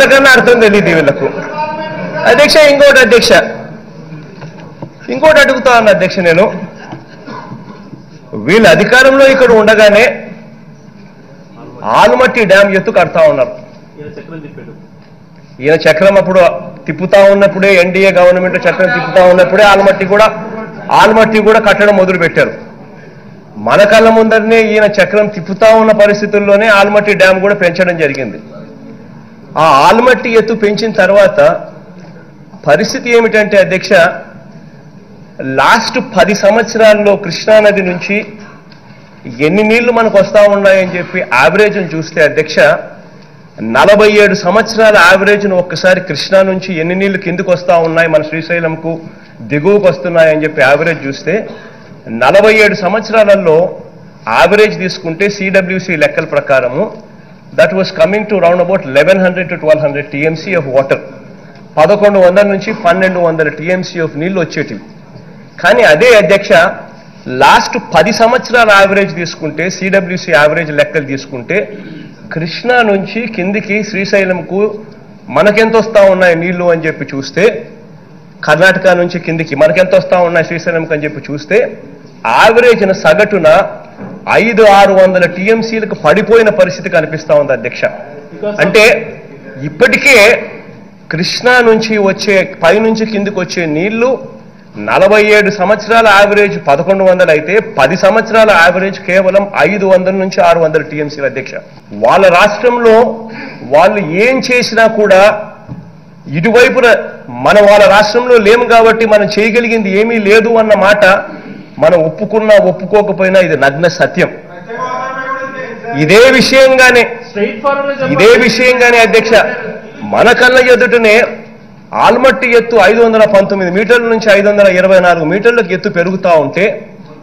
అంతకన్నా అర్థం తెలియదు వీళ్ళకు. అధ్యక్ష ఇంకోటి అడుగుతా ఉన్నా అధ్యక్ష, నేను వీళ్ళ అధికారంలో ఇక్కడ ఉండగానే ఆల్మట్టి డ్యామ్ ఎత్తు కడతా ఉన్నారు. ఈయన చక్రం అప్పుడు తిప్పుతా ఉన్నప్పుడే, ఎన్డీఏ గవర్నమెంట్ చక్రం తిప్పుతా ఉన్నప్పుడే ఆల్మట్టి కూడా కట్టడం మొదలు పెట్టారు. మన కళ్ళ ముందరనే ఈయన చక్రం తిప్పుతా ఉన్న పరిస్థితుల్లోనే ఆల్మట్టి డ్యామ్ కూడా పెంచడం జరిగింది. ఆ ఆల్మట్టి ఎత్తు పెంచిన తర్వాత పరిస్థితి ఏమిటంటే అధ్యక్ష, లాస్ట్ 10 సంవత్సరాల్లో కృష్ణానది నుంచి ఎన్ని నీళ్లు మనకు వస్తూ ఉన్నాయని చెప్పి యావరేజ్ను చూస్తే అధ్యక్ష, 47 సంవత్సరాల యావరేజ్ను ఒక్కసారి కృష్ణా నుంచి ఎన్ని నీళ్లు కిందకు వస్తూ ఉన్నాయి, మన శ్రీశైలంకు దిగువకు వస్తున్నాయని చెప్పి యావరేజ్ చూస్తే 47 సంవత్సరాలలో యావరేజ్ తీసుకుంటే సిడబ్ల్యూసి లెక్కల ప్రకారము that was coming to round about 1100 to 1200 TMC of water. 1100 నుంచి 1200 టీఎంసీ ఆఫ్ నీళ్లు వచ్చేటివి. కానీ అదే అధ్యక్ష లాస్ట్ 10 సంవత్సరాల యావరేజ్ తీసుకుంటే, సిడబ్ల్యూసి యావరేజ్ లెక్కలు తీసుకుంటే కృష్ణా నుంచి కిందికి శ్రీశైలంకు మనకెంత వస్తూ ఉన్నాయి నీళ్లు అని చెప్పి చూస్తే, కర్ణాటక నుంచి కిందికి మనకెంత వస్తూ ఉన్నాయి శ్రీశైలంకి అని చెప్పి చూస్తే యావరేజ్న సగటున 500-600 టీఎంసీలకు పడిపోయిన పరిస్థితి కనిపిస్తూ ఉంది అధ్యక్ష. అంటే ఇప్పటికే కృష్ణా నుంచి వచ్చే పైనుంచి కిందికి వచ్చే నీళ్లు 47 సంవత్సరాల యావరేజ్ 1100 అయితే 10 సంవత్సరాల యావరేజ్ కేవలం 500 నుంచి 600 టీఎంసీల అధ్యక్ష. వాళ్ళ రాష్ట్రంలో వాళ్ళు ఏం చేసినా కూడా ఇటువైపున మనం వాళ్ళ రాష్ట్రంలో లేము కాబట్టి మనం చేయగలిగింది ఏమీ లేదు అన్న మాట మనం ఒప్పుకున్నా ఒప్పుకోకపోయినా ఇది నగ్న సత్యం. ఇదే విషయంగానే అధ్యక్ష మన కళ్ళ ఎదుటనే ఆల్మట్టి ఎత్తు 519 మీటర్ల నుంచి 524 మీటర్లకు ఎత్తు పెరుగుతూ ఉంటే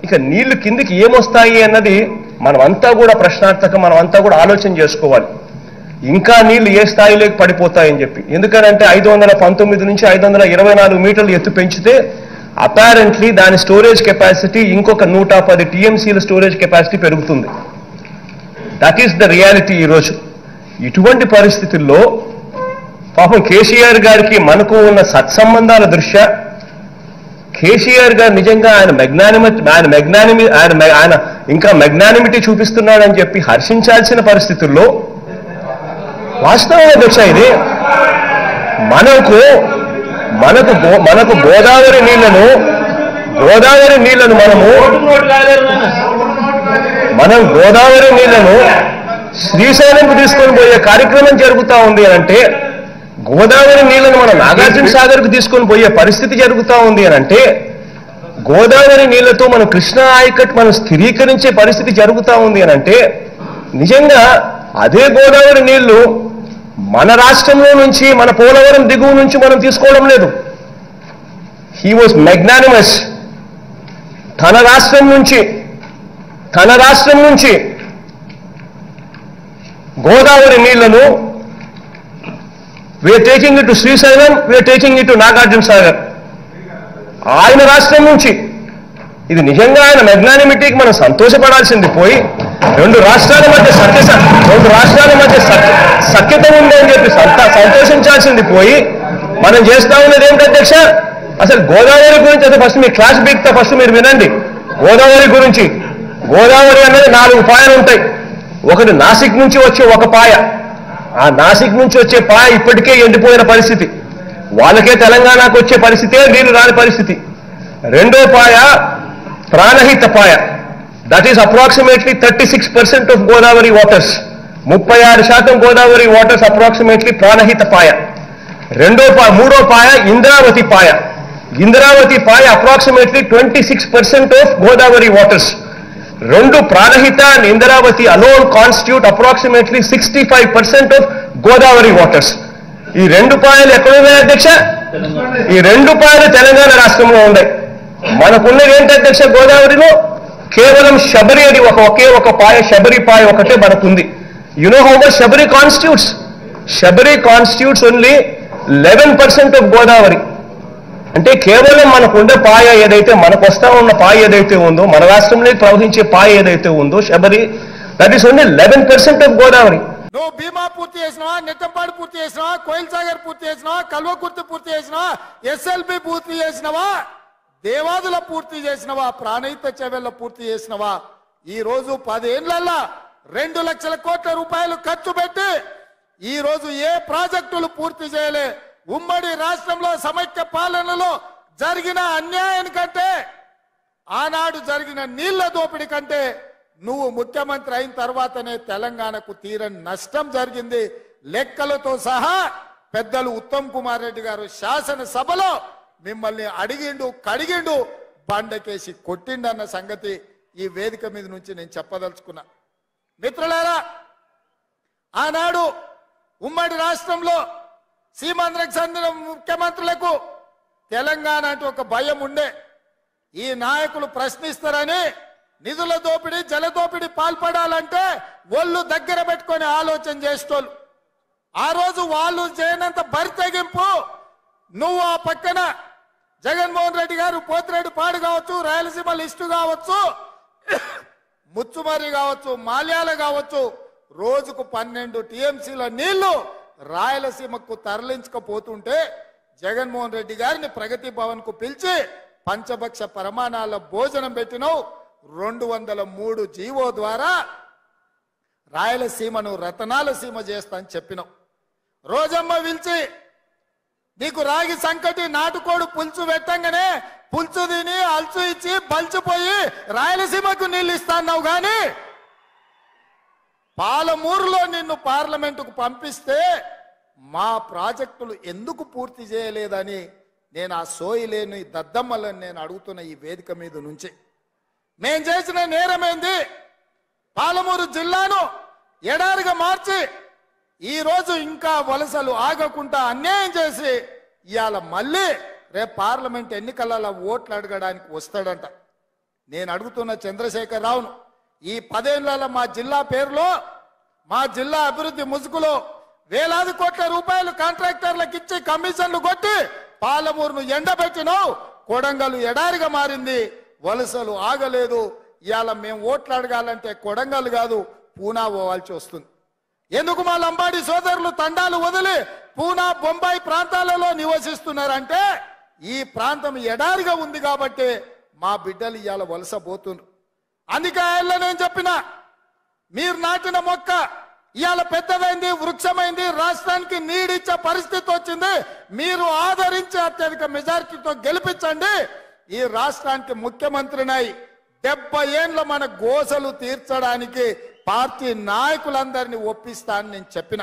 ఇక నీళ్లు కిందికి ఏమొస్తాయి అన్నది మనమంతా కూడా ప్రశ్నార్థకం, మనమంతా కూడా ఆలోచన చేసుకోవాలి. ఇంకా నీళ్లు ఏ స్థాయిలోకి పడిపోతాయని చెప్పి. ఎందుకనంటే 519 నుంచి 524 మీటర్లు ఎత్తు పెంచితే అపారెంట్లీ దాని స్టోరేజ్ కెపాసిటీ ఇంకొక 110 టీఎంసీల స్టోరేజ్ కెపాసిటీ పెరుగుతుంది. దట్ ఈస్ ద రియాలిటీ ఈరోజు. ఇటువంటి పరిస్థితుల్లో పాపం కేసీఆర్ గారికి మనకు ఉన్న సత్సంబంధాల దృష్ట్యా కేసీఆర్ గారు నిజంగా ఆయన ఇంకా మెగ్నానిమిటీ చూపిస్తున్నాడని చెప్పి హర్షించాల్సిన పరిస్థితుల్లో వాస్తవం అధ్యక్ష ఇది మనకు గోదావరి నీళ్లను మనం గోదావరి నీళ్లను శ్రీశైలంకు తీసుకొని పోయే కార్యక్రమం జరుగుతూ ఉంది అంటే, గోదావరి నీళ్లను మనం నాగార్జున సాగర్కు తీసుకొని పోయే పరిస్థితి జరుగుతూ ఉంది అంటే, గోదావరి నీళ్లతో మనం కృష్ణా ఆయకట్ మనం స్థిరీకరించే పరిస్థితి జరుగుతూ ఉంది అంటే, నిజంగా అదే గోదావరి నీళ్లు మన రాష్ట్రంలో నుంచి మన పోలవరం దిగువ నుంచి మనం తీసుకోవడం లేదు. He was magnanimous. తన రాష్ట్రం నుంచి గోదావరి నీళ్లను we are taking it to Srisailam, we are taking it to Nagarjuna Sagar. ఆయన రాష్ట్రం నుంచి ఇది నిజంగా ఆయన మెగ్నానిమిటీకి మనం సంతోషపడాల్సింది పోయి రెండు రాష్ట్రాల మధ్య సఖ్యత ఉంది అని చెప్పి సంతోషించాల్సింది పోయి మనం చేస్తా ఉన్నది ఏమిటి అధ్యక్ష? అసలు గోదావరి గురించి అయితే ఫస్ట్ మీ క్లాస్ బీక్తా ఫస్ట్ మీరు వినండి. గోదావరి గురించి, గోదావరి అనేది 4 పాయలు ఉంటాయి. ఒకటి నాసిక్ నుంచి వచ్చే ఒక పాయ, ఆ నాసిక్ నుంచి వచ్చే పాయ ఇప్పటికే ఎండిపోయిన పరిస్థితి, వాళ్ళకే తెలంగాణకు వచ్చే పరిస్థితే నీళ్లు రాని పరిస్థితి. రెండో పాయ ప్రాణహిత పాయ, that is approximately 36% of Godavari waters. 36% Godavari waters approximately Pranahita పాయ. మూడో పాయ ఇంద్రావతి పాయ. ఇంద్రావతి పాయ అప్రాక్సిమేట్లీ 26% ఆఫ్ గోదావరి వాటర్స్. రెండు Pranahita and Indravati alone constitute approximately 65% of Godavari waters. ఈ 2 పాయలు ఎక్కడున్నాయి అధ్యక్ష? ఈ 2 పాయలు తెలంగాణ రాష్ట్రంలో ఉన్నాయి. మనకున్నది ఏంటి అధ్యక్ష? గోదావరిలో కేవలం శబరి అది ఒకే ఒక పాయ, శబరి పాయ ఒకటే మనకుంది. You know how much Sabari constitutes? Sabari constitutes only 11% of Godavari. అంటే కేవలం మనకుండే పాయ ఏదైతే, మనకు వస్తా ఉన్న పాయ ఏదైతే ఉందో, మన రాష్ట్రంలో ప్రవహించే పాయ ఏదైతే ఉందో Sabari, that is only 11% of Godavari. నువ్వు భీమా పూర్తి చేసినావా, నెట్టంపాడు పూర్తి చేసినావా, కోయిల్ సాగర్ పూర్తి చేసినావా, కల్వకుర్తి పూర్తి చేసినావా, SLB పూర్తి చేసినావా, దేవాదుల పూర్తి చేసినవా, ప్రాణహిత చెవెళ్ళ పూర్తి చేసినవా? ఈ రోజు 10 ఏళ్లలో 2 లక్షల కోట్ల రూపాయలు ఖర్చు పెట్టి ఈ రోజు ఏ ప్రాజెక్టులు పూర్తి చేయలే. ఉమ్మడి రాష్ట్రంలో సమైక్య పాలనలో జరిగిన అన్యాయం కంటే, ఆనాడు జరిగిన నీళ్ల దోపిడీ కంటే నువ్వు ముఖ్యమంత్రి అయిన తర్వాతనే తెలంగాణకు తీరని నష్టం జరిగింది. లెక్కలతో సహా పెద్దలు ఉత్తమ్ కుమార్ రెడ్డి గారు శాసనసభలో మిమ్మల్ని అడిగిండు, కడిగిండు, బండకేసి కొట్టిండన్న సంగతి ఈ వేదిక మీద నుంచి నేను చెప్పదలుచుకున్నా. మిత్రులారా, ఆనాడు ఉమ్మడి రాష్ట్రంలో సీమాంధ్రకు చెందిన ముఖ్యమంత్రులకు తెలంగాణ అంటే ఒక భయం ఉండే. ఈ నాయకులు ప్రశ్నిస్తారని నిధుల దోపిడీ, జల దోపిడీ పాల్పడాలంటే ఒళ్ళు దగ్గర పెట్టుకొని ఆలోచన చేసేటోళ్ళు. ఆ రోజు వాళ్ళు చేయనంత బరితెగింపు నువ్వు ఆ పక్కన జగన్మోహన్ రెడ్డి గారు పోతిరెడ్డి పాడు కావచ్చు, రాయలసీమ లిస్టు కావచ్చు, ముచ్చుమరి కావచ్చు, మాల్యాల కావచ్చు, రోజుకు 12 TMCల నీళ్లు రాయలసీమకు తరలించకపోతుంటే జగన్మోహన్ రెడ్డి గారిని ప్రగతి భవన్ కు పిలిచి పంచభక్ష ప్రమాణాల భోజనం పెట్టినావు. 203 జీవో ద్వారా రాయలసీమను రతనాల సీమ చేస్తా అని చెప్పినావు. రోజమ్మ పిలిచి నీకు రాగి సంకటి నాటుకోడు పులుసు పెట్టంగానే పులుసు తిని అల్చు ఇచ్చి బలిచిపోయి రాయలసీమకు నీళ్ళు ఇస్తాన్నావు. గాని పాలమూరులో నిన్ను పార్లమెంటుకు పంపిస్తే మా ప్రాజెక్టులు ఎందుకు పూర్తి చేయలేదని నేను ఆ సోయి లేని దద్దమ్మలను నేను అడుగుతున్న ఈ వేదిక మీద నుంచి. మేం చేసిన నేరమేంది? పాలమూరు జిల్లాను ఎడారిగా మార్చి ఈ రోజు ఇంకా వలసలు ఆగకుండా అన్యాయం చేసి ఇవాళ మళ్ళీ రేపు పార్లమెంట్ ఎన్నికలలో ఓట్లు అడగడానికి వస్తాడంట. నేను అడుగుతున్న చంద్రశేఖర్ రావును, ఈ 10 ఏళ్లలో మా జిల్లా పేరులో, మా జిల్లా అభివృద్ధి ముసుగులో వేలాది కోట్ల రూపాయలు కాంట్రాక్టర్లకు ఇచ్చి కమిషన్లు కొట్టి పాలమూరును ఎండబెట్టినావు. కొడంగల్ ఎడారిగా మారింది, వలసలు ఆగలేదు. ఇవాళ మేము ఓట్లు అడగాలంటే కొడంగల్ కాదు పూనా పోవాల్సి వస్తుంది. ఎందుకు మా లంబాడి సోదరులు తండాలు వదిలి పూనా, బొంబాయి ప్రాంతాలలో నివసిస్తున్నారంటే ఈ ప్రాంతం ఎడారిగా ఉంది కాబట్టి మా బిడ్డలు ఇవాళ వలస పోతున్నారు. అందుకే ఆయన నేను చెప్పిన, మీరు నాటిన మొక్క ఇవాళ పెద్దదైంది, వృక్షమైంది, రాష్ట్రానికి నీడిచ్చే పరిస్థితి వచ్చింది. మీరు ఆదరించి అత్యధిక మెజారిటీతో గెలిపించండి. ఈ రాష్ట్రానికి ముఖ్యమంత్రినై 70 ఏళ్ల మన గోసలు తీర్చడానికి పార్టీ నాయకులందరినీ ఒప్పిస్తా అని నేను చెప్పిన.